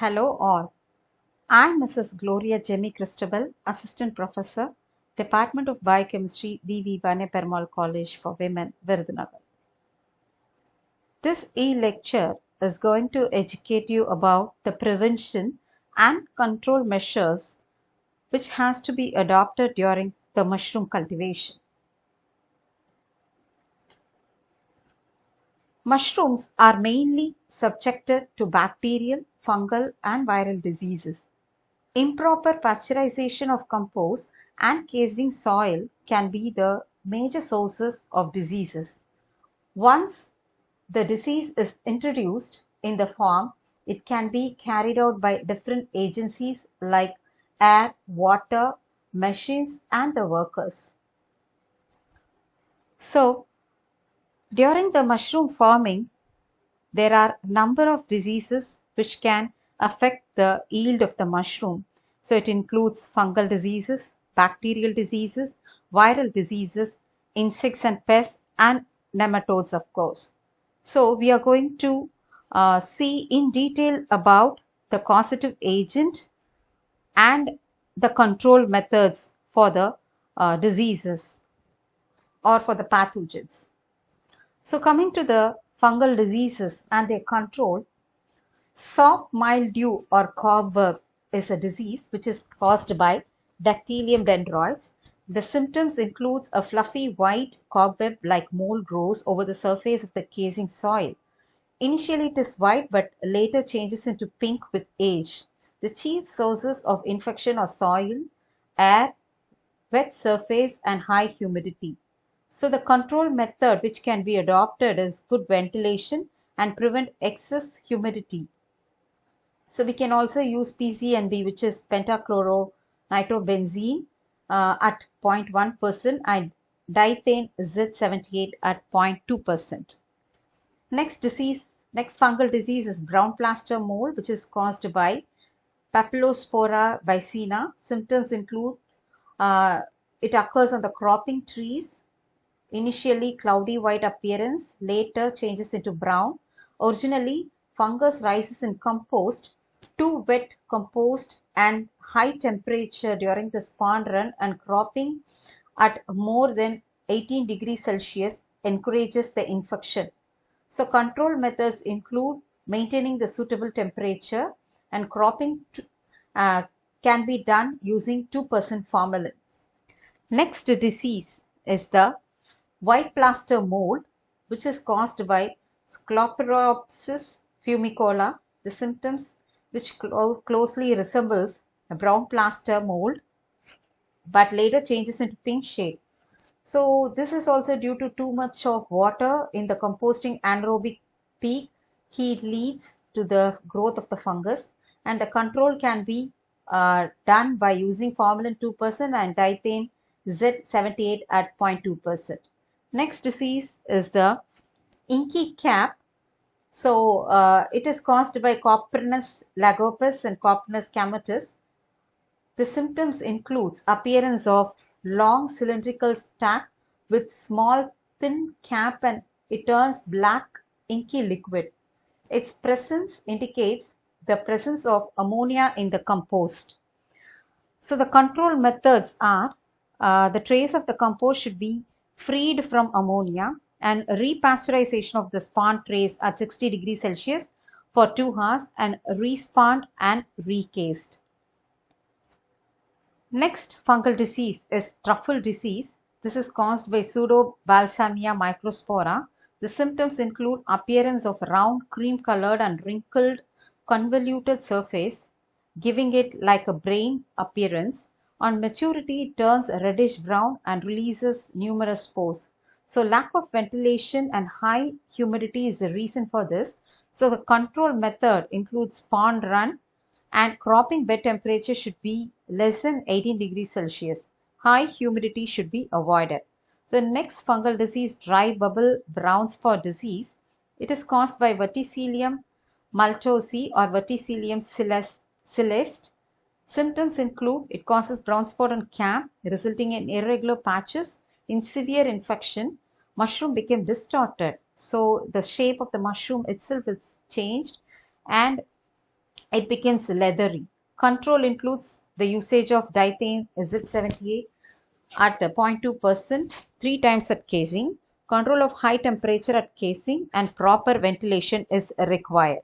Hello all. I'm Mrs. Gloria Jemmy Cristobal, Assistant Professor, Department of Biochemistry, V.V. Bane Perumal College for Women, Virudhunagar. This e-lecture is going to educate you about the prevention and control measures which has to be adopted during the mushroom cultivation. Mushrooms are mainly subjected to bacterial, fungal, and viral diseases. Improper pasteurization of compost and casing soil can be the major sources of diseases. Once the disease is introduced in the farm, it can be carried out by different agencies like air, water, machines, and the workers. So, during the mushroom farming, there are a number of diseases which can affect the yield of the mushroom. So it includes fungal diseases, bacterial diseases, viral diseases, insects and pests, and nematodes, of course. So we are going to see in detail about the causative agent and the control methods for the diseases or for the pathogens. So coming to the fungal diseases and their control, soft mildew or cobweb is a disease which is caused by Dactylium dendroids. The symptoms includes a fluffy white cobweb-like mold grows over the surface of the casing soil. Initially it is white but later changes into pink with age. The chief sources of infection are soil, air, wet surface and high humidity. So the control method which can be adopted is good ventilation and prevent excess humidity. So we can also use PCNB, which is pentachloronitrobenzene at 0.1% and diethane Z78 at 0.2%. Next fungal disease is brown plaster mold, which is caused by Papillospora bicina. Symptoms include it occurs on the cropping trees. Initially cloudy white appearance, later changes into brown. Originally, fungus rises in compost. Too wet compost and high temperature during the spawn run and cropping at more than 18 degrees Celsius encourages the infection. So control methods include maintaining the suitable temperature and cropping can be done using 2% formalin. Next disease is the white plaster mold, which is caused by Scleropsis fumicola. The symptoms which closely resembles a brown plaster mold but later changes into pink shade. So this is also due to too much of water in the composting anaerobic peak. Heat leads to the growth of the fungus, and the control can be done by using formalin 2% and diethane Z78 at 0.2%. Next disease is the inky cap. So it is caused by Coprinus lagopus and Coprinus camotus. The symptoms includes appearance of long cylindrical stack with small thin cap and it turns black inky liquid. Its presence indicates the presence of ammonia in the compost. So the control methods are the trace of the compost should be freed from ammonia and repasteurization of the spawn trace at 60 degrees Celsius for 2 hours and respawned and recased. Next fungal disease is truffle disease. This is caused by Pseudobalsamia microspora. The symptoms include appearance of round cream colored and wrinkled convoluted surface, giving it like a brain appearance. On maturity, it turns reddish brown and releases numerous spores. So lack of ventilation and high humidity is the reason for this. So the control method includes spawn run and cropping bed temperature should be less than 18 degrees Celsius. High humidity should be avoided. So next fungal disease, dry bubble brown spot disease. It is caused by Verticillium maltosi or Verticillium celeste. Symptoms include it causes brown spot on cap, resulting in irregular patches. In severe infection, mushroom became distorted. So the shape of the mushroom itself is changed and it becomes leathery. Control includes the usage of diethane Z78 at 0.2%, 3 times at casing. Control of high temperature at casing and proper ventilation is required.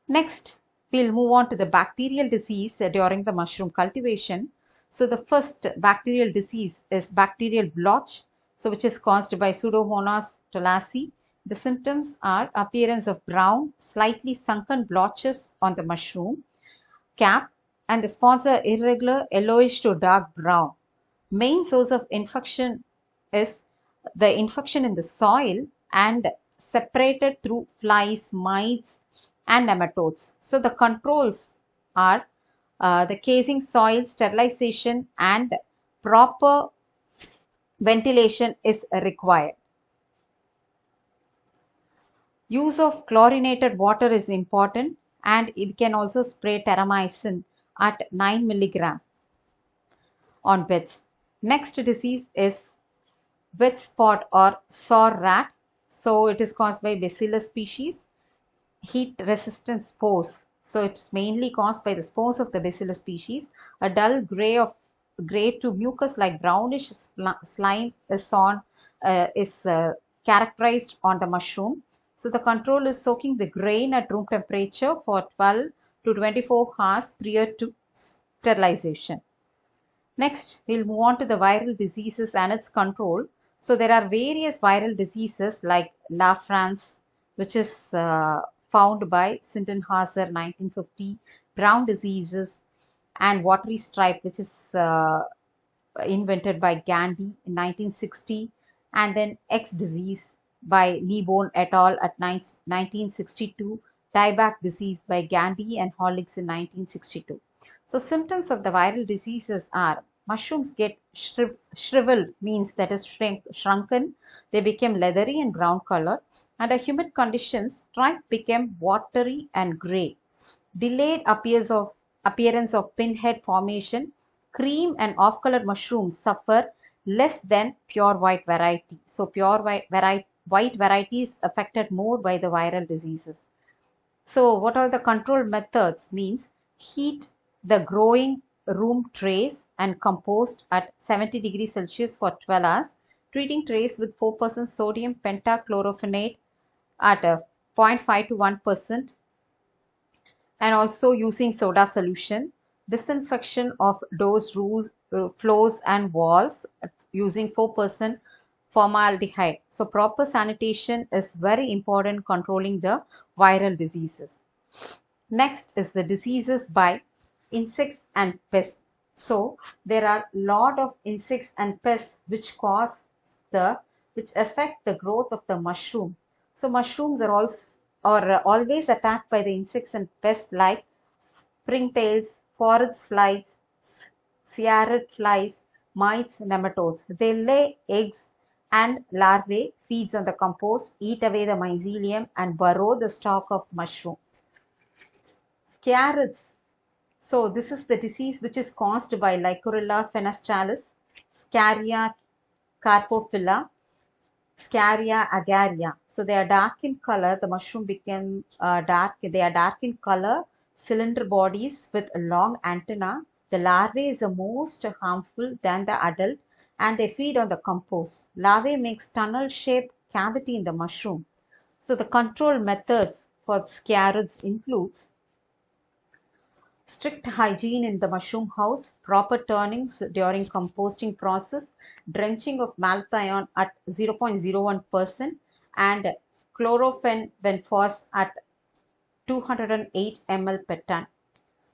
Next, we'll move on to the bacterial disease during the mushroom cultivation. So the first bacterial disease is bacterial blotch, so which is caused by Pseudomonas thalassei. The symptoms are appearance of brown, slightly sunken blotches on the mushroom cap, and the spots are irregular, yellowish to dark brown. Main source of infection is the infection in the soil and separated through flies, mites, and nematodes. So the controls are the casing soil, sterilization, and proper ventilation is required. Use of chlorinated water is important, and we can also spray terramycin at 9 milligram on beds. Next disease is wet spot or sore rat. So it is caused by Bacillus species. Heat resistant spores. So it's mainly caused by the spores of the Bacillus species. A dull gray to mucus like brownish slime is characterized on the mushroom. So the control is soaking the grain at room temperature for 12 to 24 hours prior to sterilization. Next, we'll move on to the viral diseases and its control. So there are various viral diseases like La France, which is found by Sindenhauser 1950, brown diseases, and watery stripe, which is invented by Gandhi in 1960, and then X disease by Kneebone et al. At 1962, dieback disease by Gandhi and Holligs in 1962. So symptoms of the viral diseases are mushrooms get shriveled, means that is shrunken, they become leathery and brown color. Under humid conditions, stripe became watery and gray. Delayed appearance of pinhead formation. Cream and off-colored mushrooms suffer less than pure white variety. So pure white variety is affected more by the viral diseases. So what are the control methods? Means heat the growing room trays and compost at 70 degrees Celsius for 12 hours. Treating trays with 4% sodium pentachlorophenate at 0.5 to 1%, and also using soda solution. Disinfection of doors, floors and walls using 4% formaldehyde. So proper sanitation is very important controlling the viral diseases. Next is the diseases by insects and pests. So there are a lot of insects and pests which affect the growth of the mushroom. So mushrooms are always attacked by the insects and pests like springtails, forest flies, scarlet flies, mites, nematodes. They lay eggs and larvae, feeds on the compost, eat away the mycelium and burrow the stalk of mushroom. Scarrets. So this is the disease which is caused by Lycorilla fenestralis, Scaria carpophila, Scaria agaria. So they are dark in color. The mushroom become dark. They are dark in color, cylinder bodies with a long antenna. The larvae is the most harmful than the adult, and they feed on the compost. Larvae makes tunnel-shaped cavity in the mushroom. So the control methods for scarrets includes strict hygiene in the mushroom house, proper turnings during composting process, drenching of malathion at 0.01%, and chlorofenphos at 208 ml per ton.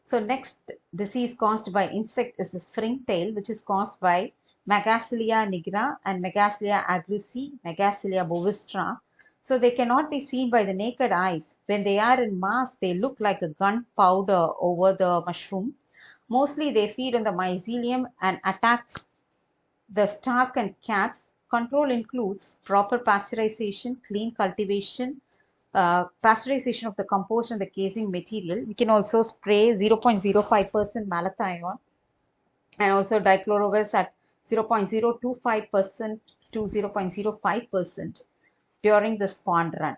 So next disease caused by insect is the springtail, which is caused by Megacilia nigra and Megacilia agrici, Megacilia bovistra. So they cannot be seen by the naked eyes. When they are in mass, they look like a gunpowder over the mushroom. Mostly they feed on the mycelium and attack the stalk and caps. Control includes proper pasteurization, clean cultivation, pasteurization of the compost and the casing material. We can also spray 0.05% malathion and also dichlorovis at 0.025% to 0.05% during the spawn run.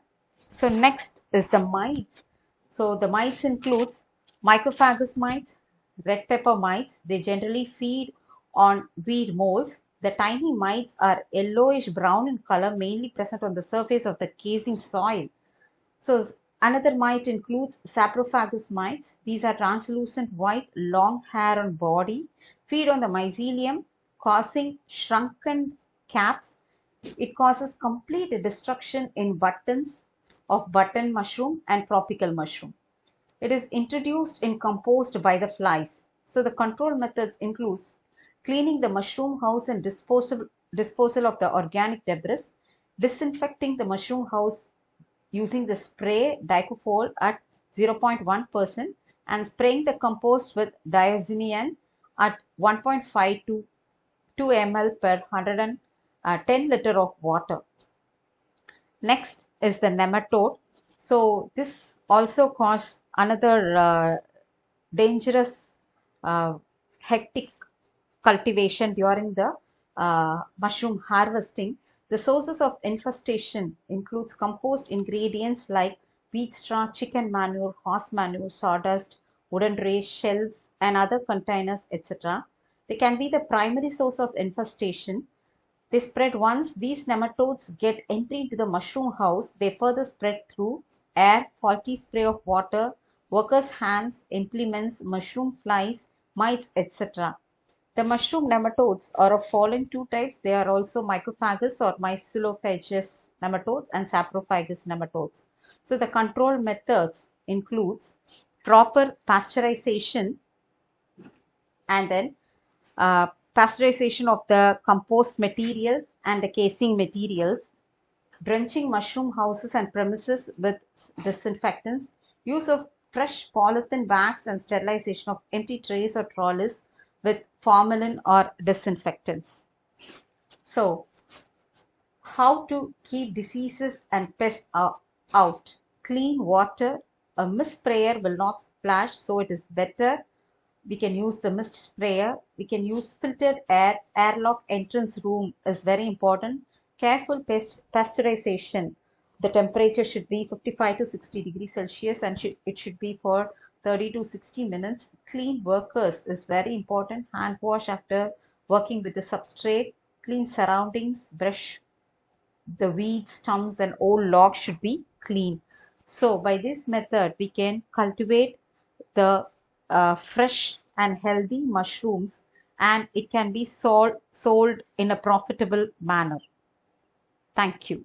So next is the mites. So the mites includes Microphagous mites, red pepper mites, they generally feed on weed molds. The tiny mites are yellowish brown in color, mainly present on the surface of the casing soil. So another mite includes saprophagus mites. These are translucent white, long hair on body, feed on the mycelium, causing shrunken caps. It causes complete destruction in buttons of button mushroom and tropical mushroom. It is introduced in compost by the flies. So the control methods includes cleaning the mushroom house and disposal of the organic debris, disinfecting the mushroom house using the spray dicofol at 0.1% and spraying the compost with diazonium at 1.5 to 2 ml per 110 liter of water. Next is the nematode. So this also causes another dangerous hectic cultivation during the mushroom harvesting. The sources of infestation includes compost ingredients like wheat straw, chicken manure, horse manure, sawdust, wooden rails, shelves, and other containers, etc. They can be the primary source of infestation. They spread once these nematodes get entry into the mushroom house. They further spread through air, faulty spray of water, workers' hands, implements, mushroom flies, mites, etc. The mushroom nematodes are of following two types. They are also microphagous or mycelophagous nematodes and saprophagous nematodes. So the control methods includes proper pasteurization and then pasteurization of the compost materials and the casing materials, drenching mushroom houses and premises with disinfectants, use of fresh polythene bags and sterilization of empty trays or trolleys with formalin or disinfectants. So, how to keep diseases and pests out? Clean water. A mist sprayer will not splash, so it is better. We can use the mist sprayer. We can use filtered air. Airlock entrance room is very important. Careful pasteurization. The temperature should be 55 to 60 degrees Celsius and it should be for 30 to 60 minutes. Clean workers is very important. Hand wash after working with the substrate. Clean surroundings. Brush the weeds, stumps and old logs should be clean. So by this method, we can cultivate the fresh and healthy mushrooms and it can be sold in a profitable manner. Thank you.